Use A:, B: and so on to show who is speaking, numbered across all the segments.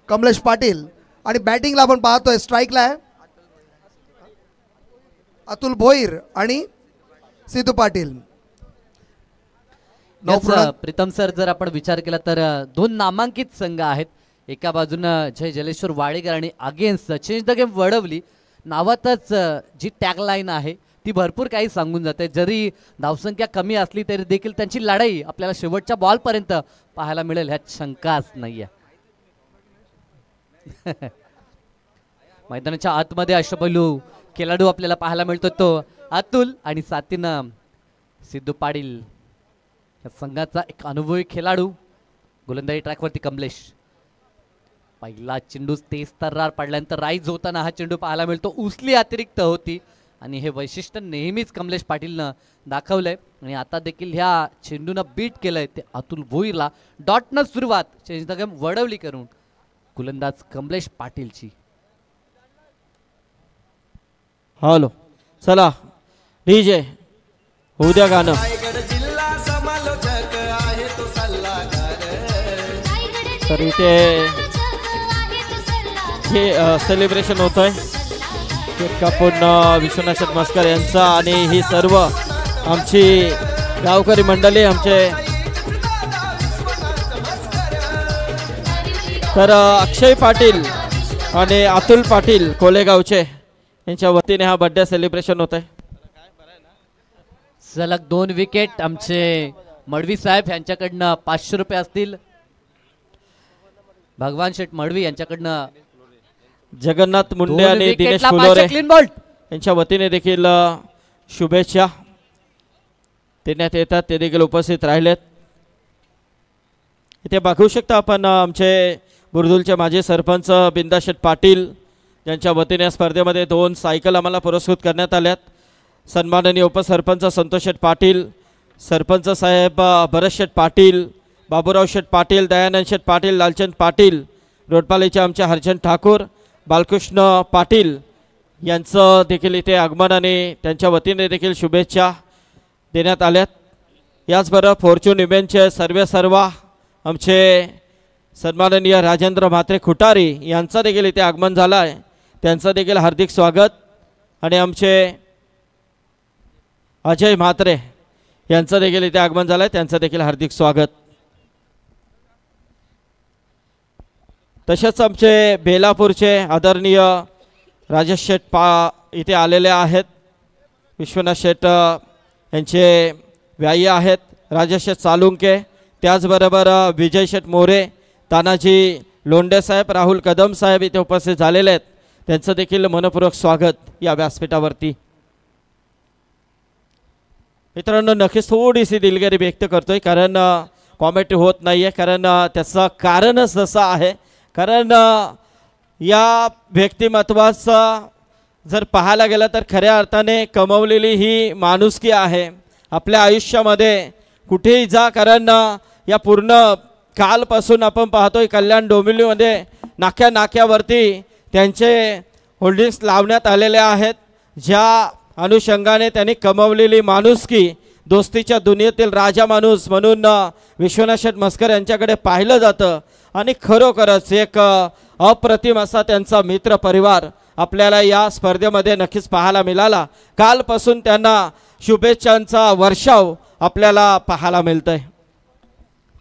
A: कमलेश पाटील आणि बॅटिंगला आपण पाहतोय स्ट्राइकला आहे अतुल भोईर आणि सिद्धू पाटील।
B: प्रीतम सर जर आपण विचार केला तर दोन नामांकित संघ आहेत, एका बाजूने जय जलेश्वर वाडेकर आणि against change the game Wadavali नावातच जी टॅगलाईन आहे ती भरपूर काही सांगून जाते। जरी धावसंख्या कमी असली तरी देखील त्यांची लढाई आपल्याला शेवटच्या बॉलपर्यंत पाहायला मिळेल ह्यात शंकाच नाहीये। मैदानाच्या आतमध्ये अष्टपैलू खेळाडू आपल्याला पाहायला मिळतो तो अतुल आणि साथीनं सिद्धू पाटील या संघाचा एक अनुभवी खेळाडू। गोलंदाजी ट्रॅकवरती कमलेश, पहिला चेंडू तेज तर्रार पडल्यानंतर राईज होताना हा चेंडू पाहायला मिळतो, उचली अतिरिक्त होती आणि हे वैशिष्ट्य नेहमीच कमलेश पाटीलनं दाखवलंय आणि आता देखील ह्या चेंडूनं बीट केलंय ते अतुल भोईरला। डॉटनं सुरुवात चेंज द गेम वडवली करून गोलंदाज कमलेश पाटीलची।
C: हॅलो चला डीजे उद्या गाणं तर इथे हे सेलिब्रेशन होतंय केक कापून विश्वनाथ मस्कर यांचा आणि ही सर्व आमची गावकरी मंडळी आमचे तर अक्षय पाटील आणि अतुल पाटील कोलेगावचे यांच्या वतीने हा बर्थडे सेलिब्रेशन होत आहे।
B: सलग 2 विकेट आमचे मडवी साहेब यांच्याकडनं 500 रुपये असतील। भगवान शेठ मडवी यांच्याकडनं
C: जगन्नाथ मुंडे आणि दिनेश फुलोरे यांच्या वतीने देखील शुभेच्छा देण्यात येतात, ते देखील उपस्थित राहिलेत। इथे बघू शकता आपण आमचे बुरदुलचे माजी सरपंच बिंदा शेठ पाटील यांच्या वतीने स्पर्धेमध्ये 2 सायकल आम्हाला पुरस्कृत करण्यात आल्यात। सन्माननीय उपसरपंच संतोष शेठ पाटील, सरपंच साहेब भरत शेठ पाटील, बाबूराव शेठ पाटील, दयानंद शेठ पाटील, लालचंद पाटील, रोडपालीचे आमचे हरचंद ठाकूर, बालकृष्ण पाटील यांचं देखील इथे आगमन आणि त्यांच्या वतीने देखील शुभेच्छा देण्यात आल्यात। याचबरोबर फॉर्च्यून इव्हेंटचे सर्व आमचे सन्माननीय राजेंद्र म्हात्रे खुटारी यांचं देखील इथे आगमन झालं आहे, त्यांचं देखील हार्दिक स्वागत आणि आमचे अजय म्हात्रे यांचं देखील इथे आगमन झालं आहे, त्यांचं देखील हार्दिक स्वागत। तसेच आमचे बेलापूरचे आदरणीय राजेश शेठ इथे आलेले आहेत, विश्वनाथ शेठ यांचे व्यायी आहेत, राजेश शेठ सालुंके, त्याचबरोबर विजय शेठ मोरे, तानाजी लोंढे साहेब, राहुल कदम साहेब इथे उपस्थित झालेले आहेत, त्यांचं देखील मनपूर्वक स्वागत या व्यासपीठावरती। मित्रांनो नक्कीच थोडीशी दिलगिरी व्यक्त करतोय कारण कॉमेंट होत नाहीये, कारण त्याचं कारणच तसं आहे, कारण या व्यक्तिमत्वाचं जर पाहायला गेलं तर खऱ्या अर्थाने कमवलेली ही माणुसकी आहे। आपल्या आयुष्यामध्ये कुठेही जा, कारण या पूर्ण कालपासून आपण पाहतोय कल्याण डोंबिवलीमध्ये नाक्यावरती त्यांचे होल्डिंग्स लावण्यात आलेले आहेत, ज्या अनुषंगाने त्यांनी कमवलेली माणुसकी, दोस्तीच्या दुनियेतील राजा माणूस म्हणून विश्वनाथ शेठ मस्कर यांच्याकडे पाहिलं जातं आणि खरोखरच एक अप्रतिम असा त्यांचा मित्र परिवार आपल्याला या स्पर्धेमध्ये नक्कीच पाहायला मिळाला। कालपासून त्यांना शुभेच्छांचा वर्षाव आपल्याला पाहायला मिळतंय।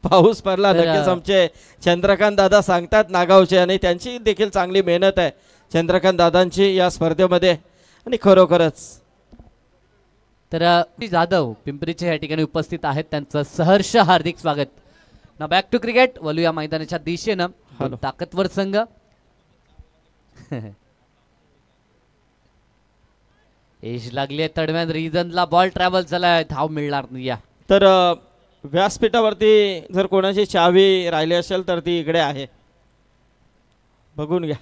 C: पाऊस पडला नक्कीच आमचे चंद्रकांत दादा सांगतात नागावचे आणि त्यांची देखील चांगली मेहनत आहे चंद्रकांत दादांची या स्पर्धेमध्ये आणि खरोखरच
B: तर जाधव पिंपरीचे या ठिकाणी उपस्थित आहेत, त्यांचं सहर्ष हार्दिक स्वागत। ना बॅक टू क्रिकेट वलू या मैदानाच्या दिशेनं ताकदवर संघ एज लागली तडव्यात रिजनला बॉल ट्रॅव्हल झालाय, धाव मिळणार नाही।
C: तर व्यासपीठावरती जर कोणाची चावी राहिली असेल तर ती इकडे आहे, बघून घ्या।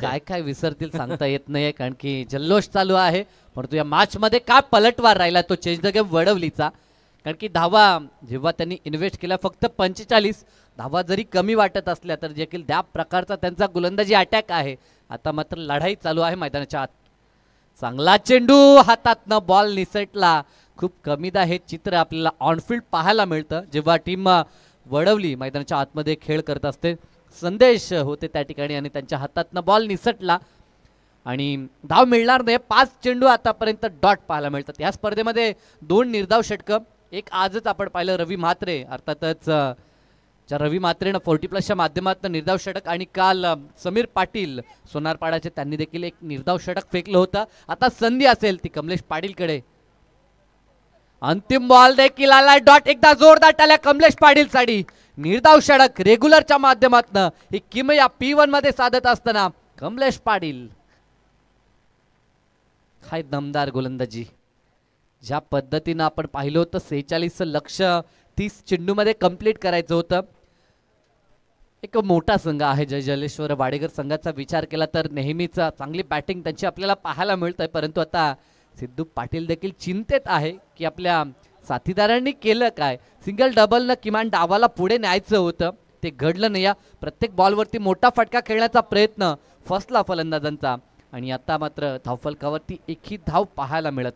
B: काय काय विसरतील सांगता येत नाही, कारण की जल्लोष चालू आहे, परंतु या मॅच मध्ये काय पलटवार राहिला तो चेंज द गेम वडवलीचा, कारण की धावा जेव्हा त्यांनी इन्व्हेस्ट केला फक्त 45 धावा जरी कमी वाटत असल्या तर देखील त्या प्रकारचा त्यांचा गोलंदाजी अटॅक आहे। आता मात्र लढाई चालू आहे मैदानाच्या आत, चांगला चेंडू हातातनं बॉल निसटला, खूप कमीदा हे चित्र आपल्याला ऑनफील्ड पाहायला मिळतं जेव्हा टीम वडवली मैदानाच्या आतमध्ये खेळ करत असते। संदेश होते त्या ठिकाणी आणि त्यांच्या हातातनं बॉल निसटला आणि धाव मिळणार नाही. 5 चेंडू आतापर्यंत डॉट पाहायला मिळतात या स्पर्धेमध्ये. 2 निर्धाव षटकं, एक आजच आपण पाहिलं रवी म्हात्रे, अर्थातच ज्या रवी म्हात्रेनं 40+ माध्यमातून निर्धाव षटक आणि काल समीर पाटील सोनारपाडाचे त्यांनी देखील एक निर्धाव षटक फेकलं होतं. आता संधी असेल ती कमलेश पाटीलकडे. अंतिम बॉल देखील आला डॉट. एकदा जोरदार टाळ्या कमलेश पाटील साठी. निर्धाव षटक रेग्युलरच्या माध्यमातून ही किमया P1 मध्ये साधत असताना कमलेश पाटील काय दमदार गोलंदाजी. ज्या पद्धतीनं आपण पाहिलं होतं 46 लक्ष्य 30 चेंडूमध्ये कंप्लीट करायचं होतं. एक मोठा संघ आहे जय जलेश्वर वाडेकर संघाचा विचार केला तर नेहमीच चांगली बॅटिंग त्यांची आपल्याला पाहायला मिळतंय. परंतु आता सिद्धू पाटील देखील चिंतेत आहे की आपल्या साथीदारांनी केलं काय. सिंगल डबलनं किमान डावाला पुढे न्यायचं होतं, ते घडलं नाही. या प्रत्येक बॉलवरती मोठा फटका खेळण्याचा प्रयत्न फसला फलंदाजांचा आणि आता मात्र धावफलकावरती एकही धाव पाहायला मिळत